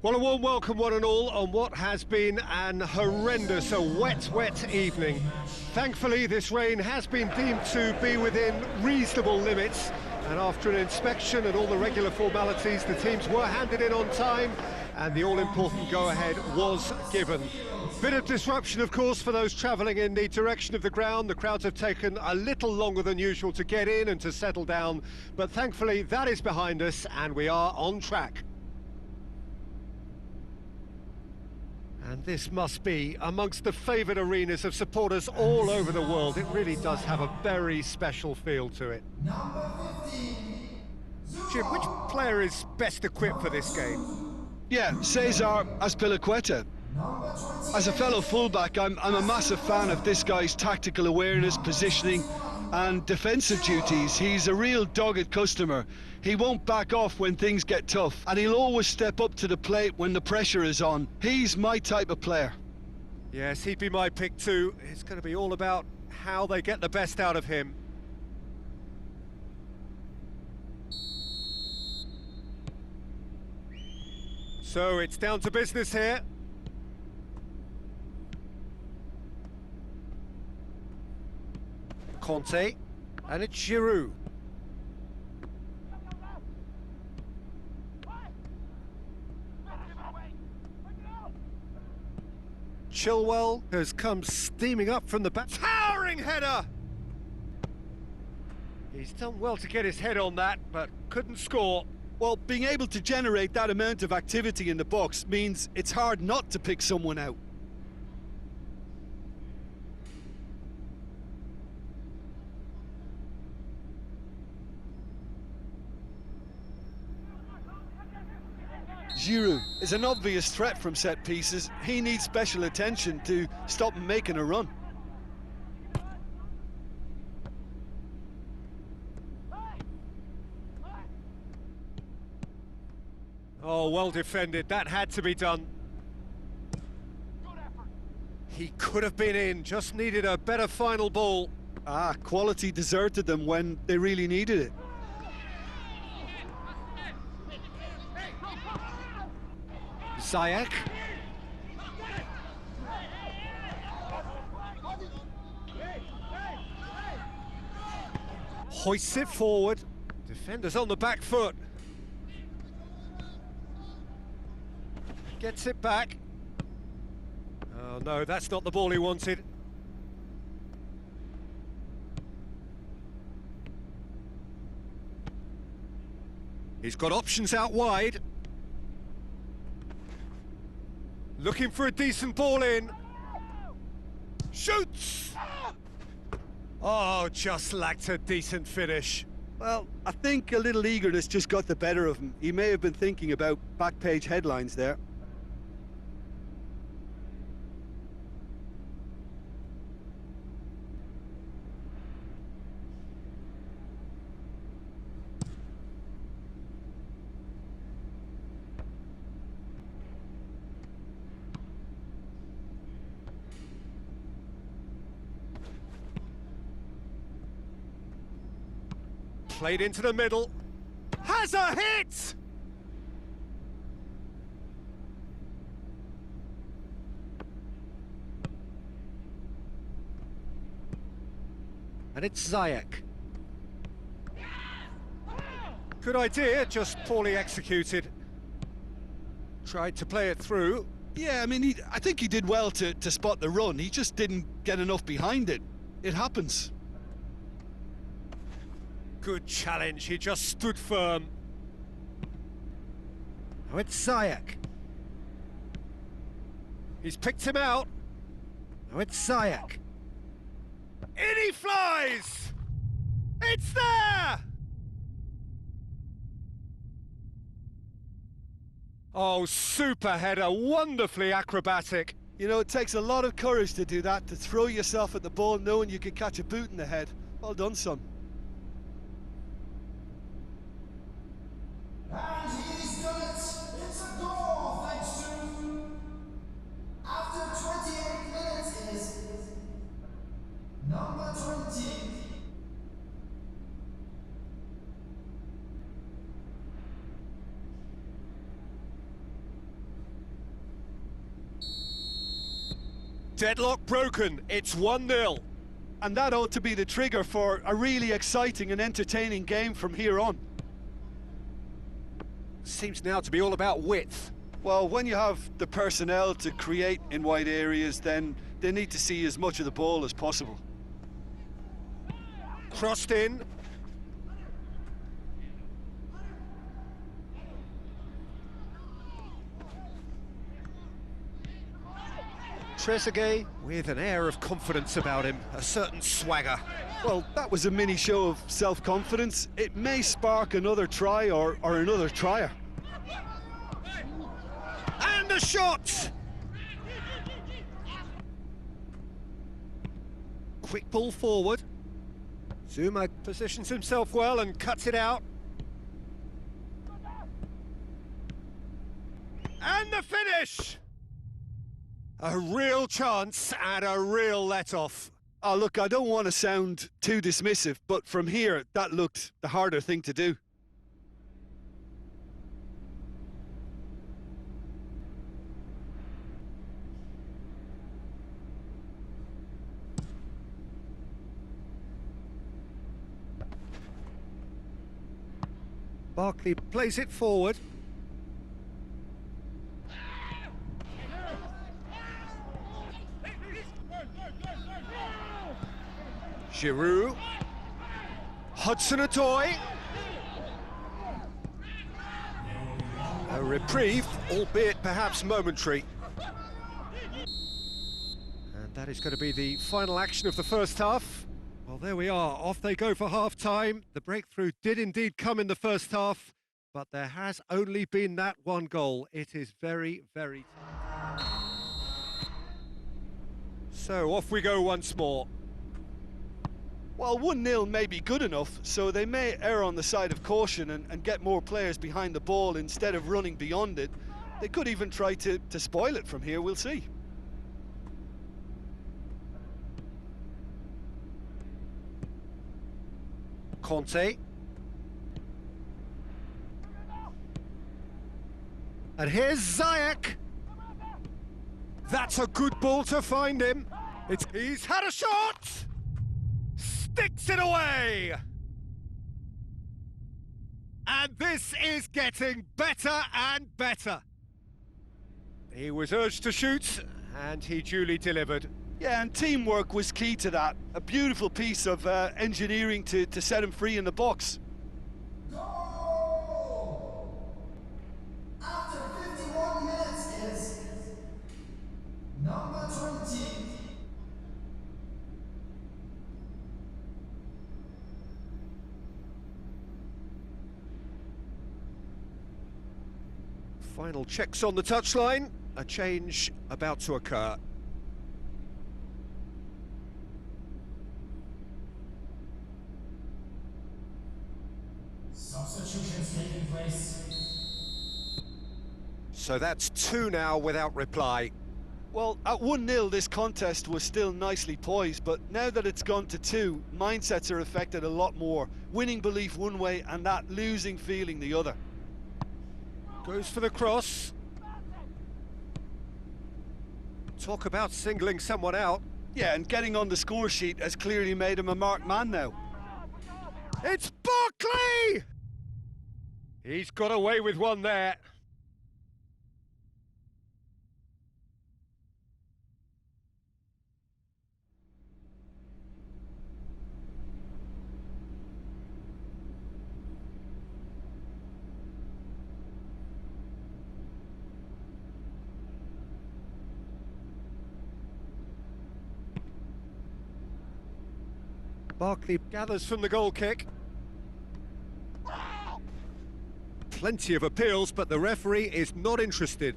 Well, a warm welcome, one and all, on what has been an horrendous, wet evening. Thankfully, this rain has been deemed to be within reasonable limits, and after an inspection and all the regular formalities, the teams were handed in on time, and the all-important go-ahead was given. Bit of disruption, of course, for those travelling in the direction of the ground. The crowds have taken a little longer than usual to get in and to settle down, but thankfully that is behind us, and we are on track. And this must be amongst the favoured arenas of supporters all over the world. It really does have a very special feel to it. Jim, which player is best equipped for this game? Yeah, Cesar Azpilicueta. As a fellow fullback, I'm a massive fan of this guy's tactical awareness, positioning and defensive duties. He's a real dogged customer. He won't back off when things get tough, and he'll always step up to the plate when the pressure is on. He's my type of player. Yes, he'd be my pick too. It's going to be all about how they get the best out of him. So it's down to business here. Conte, and it's Giroud. Chilwell has come steaming up from the back. Towering header! He's done well to get his head on that, but couldn't score. Well, being able to generate that amount of activity in the box means it's hard not to pick someone out. Giroud is an obvious threat from set pieces. He needs special attention to stop him making a run. Oh, well defended. That had to be done. He could have been in, just needed a better final ball. Quality deserted them when they really needed it. Ziyech. Hoists it forward. Defenders on the back foot. Gets it back. Oh no, that's not the ball he wanted. He's got options out wide. Looking for a decent ball in. Shoots! Oh, just lacked a decent finish. Well, I think a little eagerness just got the better of him. He may have been thinking about back page headlines there. Played into the middle. Has a hit! And it's Ziyech. Good idea, just poorly executed. Tried to play it through. Yeah, I mean, I think he did well to spot the run. He just didn't get enough behind it. It happens. Good challenge, he just stood firm. Now it's Ziyech. He's picked him out. Now it's Ziyech. In he flies! It's there! Oh, super header, wonderfully acrobatic. You know, it takes a lot of courage to do that, to throw yourself at the ball knowing you could catch a boot in the head. Well done, son. And he's done it! It's a goal, thanks to... After 28 minutes is... number 20. Deadlock broken, it's 1-0. And that ought to be the trigger for a really exciting and entertaining game from here on. Seems now to be all about width. Well, when you have the personnel to create in wide areas, then they need to see as much of the ball as possible. Crossed in. Trezeguet with an air of confidence about him, a certain swagger. Well, that was a mini show of self-confidence. It may spark another try or another trier. And a shot! Quick ball forward. Zuma positions himself well and cuts it out. And the finish! A real chance and a real let-off. Oh, look, I don't want to sound too dismissive, but from here, that looked the harder thing to do. Barkley plays it forward. Giroud. Hudson-Odoi. A reprieve, albeit perhaps momentary. And that is going to be the final action of the first half. Well, there we are. Off they go for half-time. The breakthrough did indeed come in the first half, but there has only been that one goal. It is very, very tight. So off we go once more. Well, 1-0 may be good enough, so they may err on the side of caution and get more players behind the ball instead of running beyond it. They could even try to spoil it from here, we'll see. Conte. And here's Ziyech. That's a good ball to find him. He's had a shot! Sticks it away! And this is getting better and better. He was urged to shoot, and he duly delivered. Yeah, and teamwork was key to that. A beautiful piece of engineering to set him free in the box. Goal! After 51 minutes is number 20. Final checks on the touchline. A change about to occur. Substitutions taking place. So that's 2 now without reply. Well, at 1-0 this contest was still nicely poised, but now that it's gone to 2, mindsets are affected a lot more. Winning belief one way and that losing feeling the other. Goes for the cross. Talk about singling someone out. Yeah, and getting on the score sheet has clearly made him a marked man now. It's Barkley! He's got away with one there. Barkley gathers from the goal kick. Plenty of appeals, but the referee is not interested.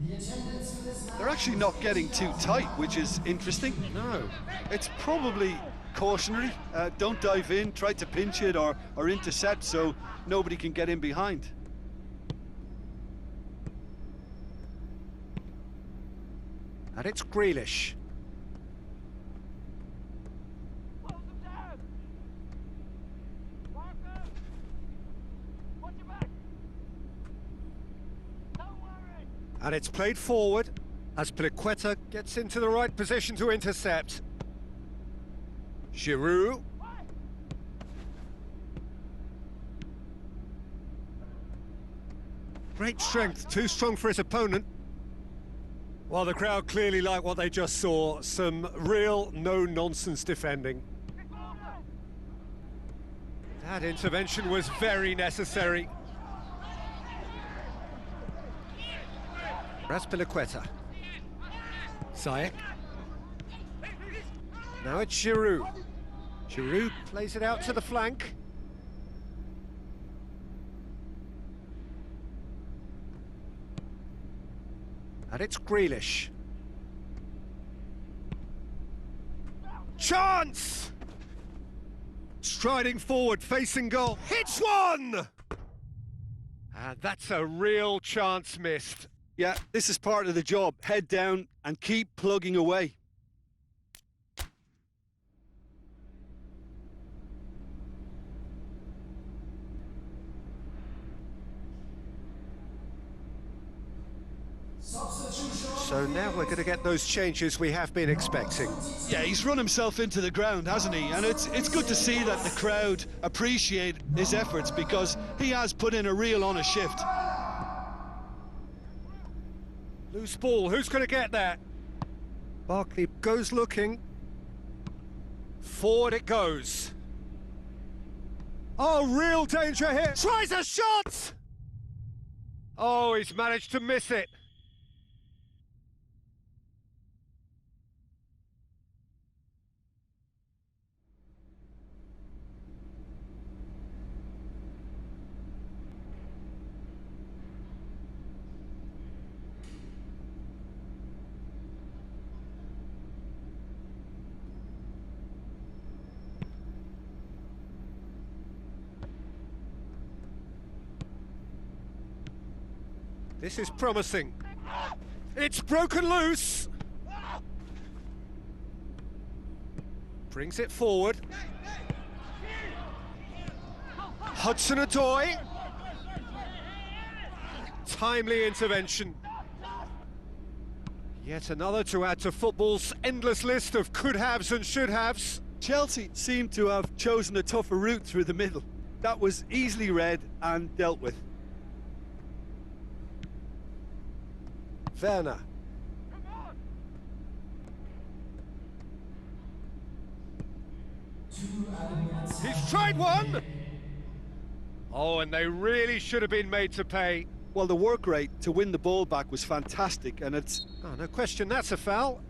The attendance for this match. They're actually not getting too tight, which is interesting. No. It's probably cautionary. Don't dive in, try to pinch it or intercept so nobody can get in behind. And it's Grealish. And it's played forward as Piliqueta gets into the right position to intercept. Giroud. Great strength, too strong for his opponent. Well, the crowd clearly like what they just saw. Some real no-nonsense defending. That intervention was very necessary. Piliqueta. Ziyech. Now it's Giroud. Giroud plays it out to the flank. And it's Grealish. Chance! Striding forward, facing goal. Hits one! And that's a real chance missed. Yeah, this is part of the job. Head down and keep plugging away. So now we're going to get those changes we have been expecting. Yeah, he's run himself into the ground, hasn't he? And it's good to see that the crowd appreciate his efforts because he has put in a real honest shift. Loose ball, who's going to get that? Barkley goes looking. Forward it goes. Oh, real danger here. Tries a shot! Oh, he's managed to miss it. This is promising. It's broken loose. Brings it forward. Hudson-Odoi. Timely intervention. Yet another to add to football's endless list of could-haves and should-haves. Chelsea seem to have chosen a tougher route through the middle. That was easily read and dealt with. Werner. He's tried one! Oh, and they really should have been made to pay. Well, the work rate to win the ball back was fantastic, and it's... Oh, no question, that's a foul.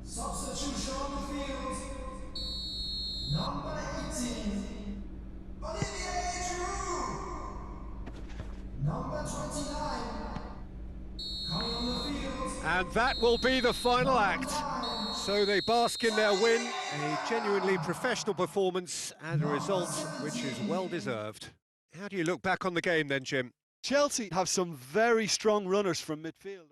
Substitution on the field. Number 18, Olivier Giroud. Number 29, coming on the field. And that will be the final act. So they bask in their win, a genuinely professional performance and a result which is well deserved. How do you look back on the game then, Jim? Chelsea have some very strong runners from midfield.